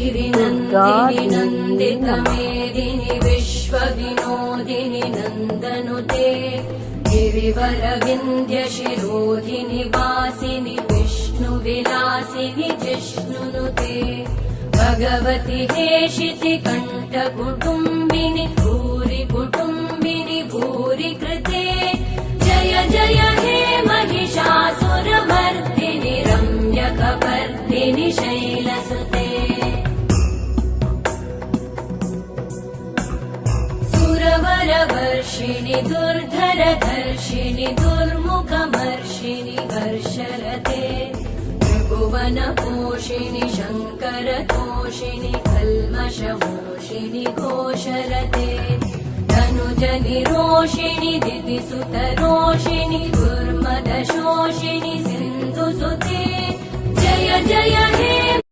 गिरिनन्दिनि नन्दितमेदिनि विश्वविनोदिनि नन्दनुते गिरिवरविन्द्यशिरोधिनि वासिनि विष्णुविलासिनि जिष्णुनुते भगवति हेशिति कण्ठकुटुम्बिनि भूरि कुटुम्बिनि भूरि कृते जय जय हे महिषासुरमर्दिनि रम्यकपर्दिनि शैलसुते सुरवरवर्षिणि दुर्धरधर्षिणि दुर्मुखमर्षिणि हर्षरते त्रिभुवनपोषिणि शङ्करतोषिणि कल्मषमोषिणि घोषरते धनुजनिरोषिणि दितिसुतरोषिणि दुर्मदशोषिणि सिन्धुसुते जय जय हे